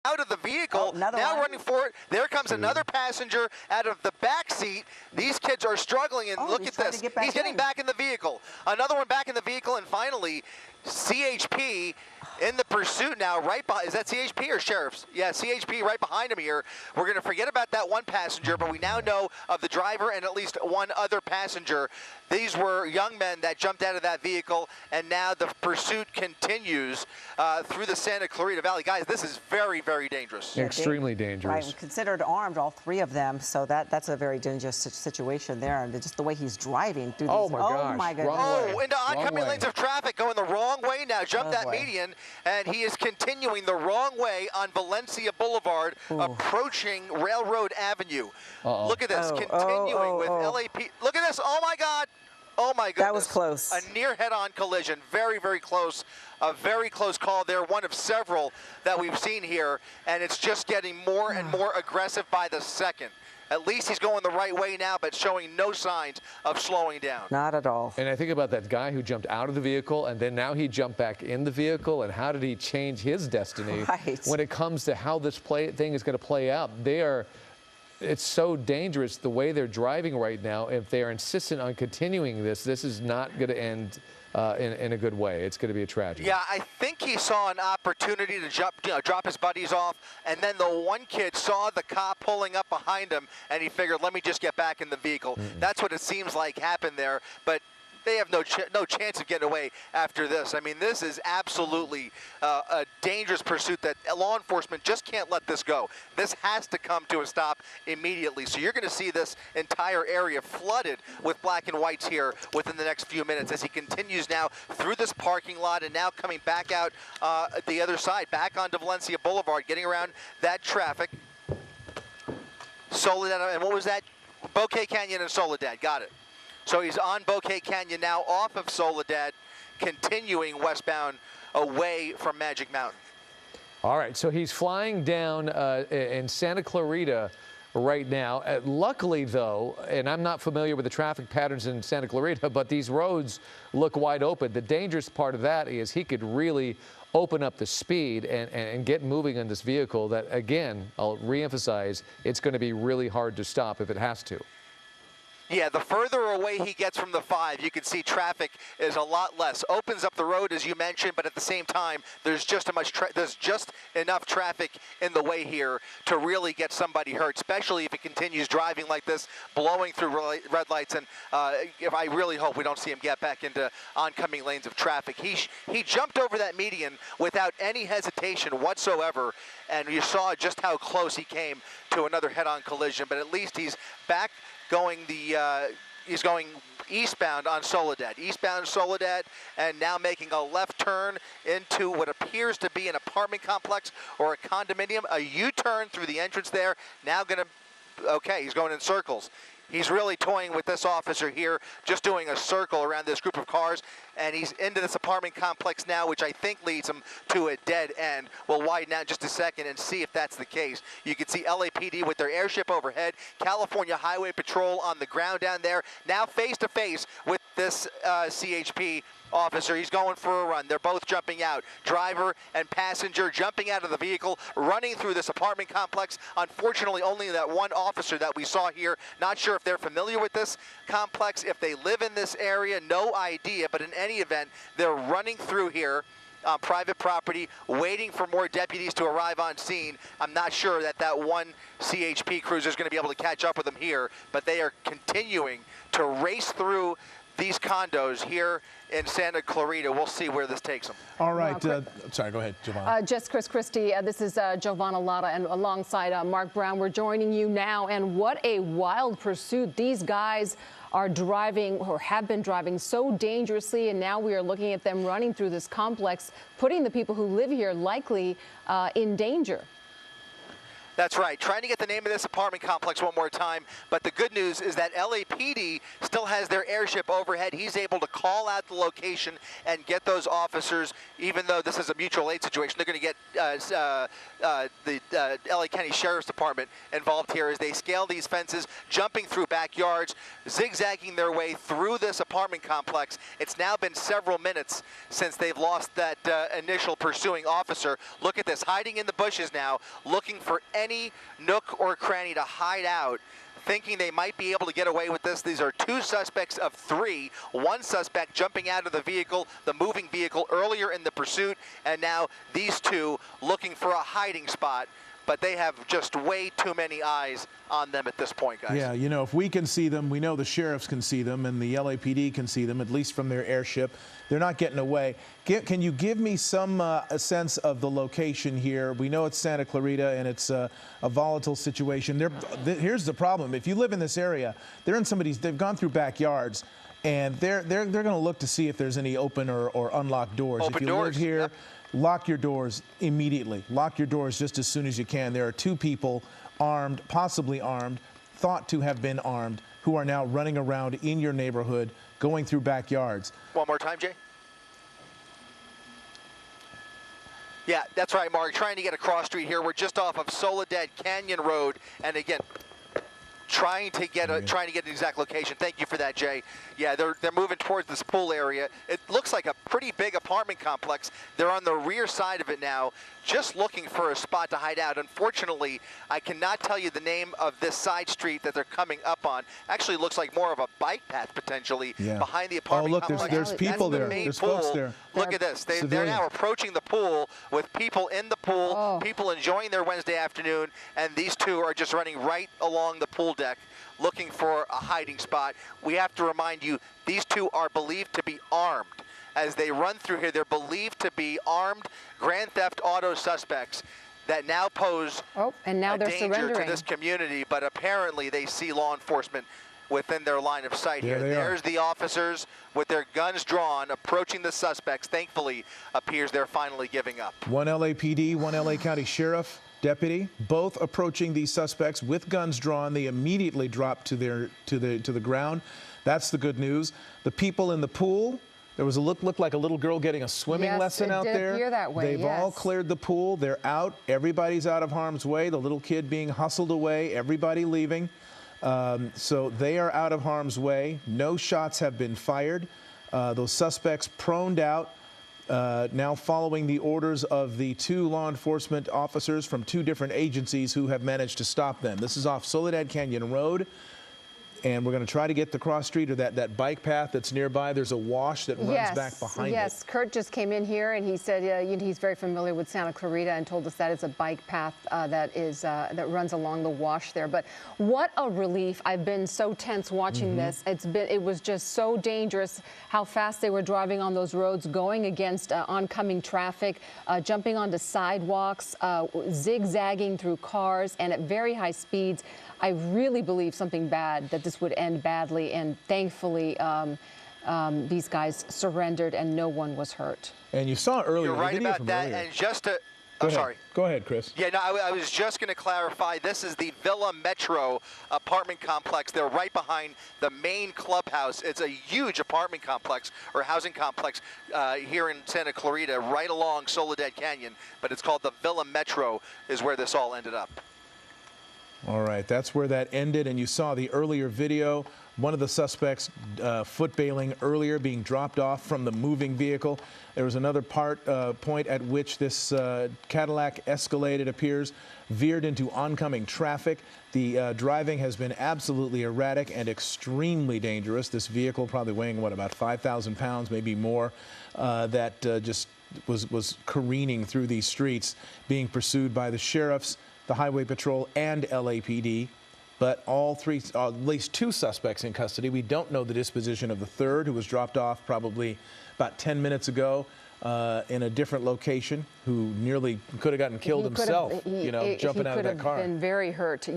out of the vehicle, now running for it. There comes another passenger out of the back seat. These kids are struggling, and look at this. He's getting back in the vehicle. Another one back in the vehicle, and finally, CHP in the pursuit now, right behind. Is that CHP or sheriff's? Yeah, CHP right behind him here. We're going to forget about that one passenger, but we now know of the driver and at least one other passenger. These were young men that jumped out of that vehicle, and now the pursuit continues through the Santa Clarita Valley. Guys, this is very, very dangerous. Extremely dangerous. Right, considered armed, all three of them, so that's a very dangerous situation there. And just the way he's driving through these. Oh, my gosh. Oh, my goodness. Oh, into oncoming lanes of traffic, going the wrong way now. Jumped that median, and he is continuing the wrong way on Valencia Boulevard, approaching Railroad Avenue. Look at this, continuing with LAP. Look at this. Oh, my God. Oh, my goodness. That was close. A near head-on collision. Very, very close. A very close call there. One of several that we've seen here, and it's just getting more and more aggressive by the second. At least he's going the right way now, but showing no signs of slowing down. Not at all. And I think about that guy who jumped out of the vehicle, and then now he jumped back in the vehicle, and how did he change his destiny when it comes to how this thing is going to play out? It's so dangerous the way they're driving right now. If they are insistent on continuing this is not going to end in a good way. It's going to be a tragedy. Yeah, I think he saw an opportunity to drop his buddies off, and then the one kid saw the cop pulling up behind him, and he figured, let me just get back in the vehicle. That's what it seems like happened there, but they have no chance of getting away after this. I mean, this is absolutely a dangerous pursuit that law enforcement just can't let this go. This has to come to a stop immediately. So you're going to see this entire area flooded with black and whites here within the next few minutes as he continues now through this parking lot and now coming back out the other side, back onto Valencia Boulevard, getting around that traffic. Soledad, and what was that? Bouquet Canyon and Soledad, got it. So he's on Bouquet Canyon now, off of Soledad, continuing westbound away from Magic Mountain. All right, so he's flying down in Santa Clarita right now. Luckily, though, and I'm not familiar with the traffic patterns in Santa Clarita, but these roads look wide open. The dangerous part of that is he could really open up the speed and get moving on this vehicle that, again, I'll reemphasize, it's going to be really hard to stop if it has to. Yeah, the further away he gets from the 5, you can see traffic is a lot less. Opens up the road, as you mentioned, but at the same time, there's just enough traffic in the way here to really get somebody hurt, especially if he continues driving like this, blowing through red lights. And if I really hope we don't see him get back into oncoming lanes of traffic. He jumped over that median without any hesitation whatsoever, and you saw just how close he came to another head-on collision. But at least he's back going he's going eastbound on Soledad, and now making a left turn into what appears to be an apartment complex or a condominium, a U-turn through the entrance there. Now he's going in circles. He's really toying with this officer here, just doing a circle around this group of cars, and he's into this apartment complex now, which I think leads him to a dead end. We'll widen out just a second and see if that's the case. You can see LAPD with their airship overhead, California Highway Patrol on the ground down there, now face-to-face with this CHP officer. He's going for a run. They're both jumping out. Driver and passenger jumping out of the vehicle, running through this apartment complex. Unfortunately, only that one officer that we saw here. Not sure if they're familiar with this complex, if they live in this area, no idea. But in any event, they're running through here on private property, waiting for more deputies to arrive on scene. I'm not sure that one CHP cruiser is going to be able to catch up with them here, but they are continuing to race through these condos here in Santa Clarita. We'll see where this takes them. All right. Sorry, go ahead, Giovanna. Just Chris Christie. This is Giovanna Lotta, and alongside Mark Brown. We're joining you now. And what a wild pursuit. These guys are driving or have been driving so dangerously, and now we are looking at them running through this complex, putting the people who live here likely in danger. That's right. Trying to get the name of this apartment complex one more time. But the good news is that LAPD still has their airship overhead. He's able to call out the location and get those officers, even though this is a mutual aid situation. They're going to get the LA County Sheriff's Department involved here as they scale these fences, jumping through backyards, zigzagging their way through this apartment complex. It's now been several minutes since they've lost that initial pursuing officer. Look at this, hiding in the bushes now, looking for any nook or cranny to hide out, thinking they might be able to get away with this. These are 2 suspects of 3. 1 suspect jumping out of the vehicle, the moving vehicle, earlier in the pursuit, and now these 2 looking for a hiding spot. But they have just way too many eyes on them at this point, guys. Yeah, you know, if we can see them, we know the sheriffs can see them, and the LAPD can see them, at least from their airship. They're not getting away. Can you give me some a sense of the location here? We know it's Santa Clarita, and it's a volatile situation. Here's the problem. If you live in this area, they've gone through backyards, and they're going to look to see if there's any open or unlocked doors. Open if you doors, live here, yep. Lock your doors immediately. Lock your doors just as soon as you can. There are 2 people armed, possibly armed, thought to have been armed, who are now running around in your neighborhood, going through backyards. One more time, Jay. Yeah, that's right, Mark. Trying to get across street here. We're just off of Soledad Canyon Road, and again, trying to get an exact location. Thank you for that, Jay. Yeah, they're moving towards this pool area. It looks like a pretty big apartment complex. They're on the rear side of it now, just looking for a spot to hide out. Unfortunately, I cannot tell you the name of this side street that they're coming up on. Actually, looks like more of a bike path potentially behind the apartment complex. Oh, look, there's people there. There's folks there. Look at this. They're now approaching the pool with people in the pool, people enjoying their Wednesday afternoon, and these 2 are just running right along the pool deck looking for a hiding spot. We have to remind you, these 2 are believed to be armed. As they run through here, they're believed to be armed grand theft auto suspects that now pose and now they're danger surrendering to this community, but apparently they see law enforcement within their line of sight here. There's the officers with their guns drawn, approaching the suspects. Thankfully, appears they're finally giving up. 1 LAPD, 1 LA County Sheriff deputy, both approaching these suspects with guns drawn. They immediately drop to the ground. That's the good news. The people in the pool, there was looked like a little girl getting a swimming lesson out there. Yes, it did appear that way. They've all cleared the pool. They're out. Everybody's out of harm's way. The little kid being hustled away. Everybody leaving. So they are out of harm's way. No shots have been fired. Those suspects proned out. Now following the orders of the 2 law enforcement officers from 2 different agencies who have managed to stop them. This is off Soledad Canyon Road, and we're going to try to get the cross street or that bike path that's nearby. There's a wash that runs back behind it. Yes, Kurt just came in here and he said he's very familiar with Santa Clarita and told us that it's a bike path that runs along the wash there. But what a relief. I've been so tense watching this. It was just so dangerous how fast they were driving on those roads, going against oncoming traffic, jumping onto sidewalks, zigzagging through cars, and at very high speeds. I really believe something bad, that this would end badly, and thankfully these guys surrendered and no one was hurt. And you saw earlier. You're right about that, and just to... sorry. Go ahead, Chris. Yeah, no, I was just going to clarify. This is the Villa Metro apartment complex. They're right behind the main clubhouse. It's a huge apartment complex or housing complex here in Santa Clarita, right along Soledad Canyon. But it's called the Villa Metro, is where this all ended up. All right, that's where that ended, and you saw the earlier video. One of the suspects foot bailing earlier, being dropped off from the moving vehicle. There was another point at which this Cadillac Escalade, it appears, veered into oncoming traffic. The driving has been absolutely erratic and extremely dangerous. This vehicle, probably weighing, what, about 5,000 pounds, maybe more, that just was careening through these streets, being pursued by the sheriffs, the Highway Patrol, and LAPD. But all 3, at least 2 suspects in custody. We don't know the disposition of the 3rd, who was dropped off probably about 10 minutes ago in a different location, who nearly could have gotten killed himself, jumping out of that car. He could have been very hurt.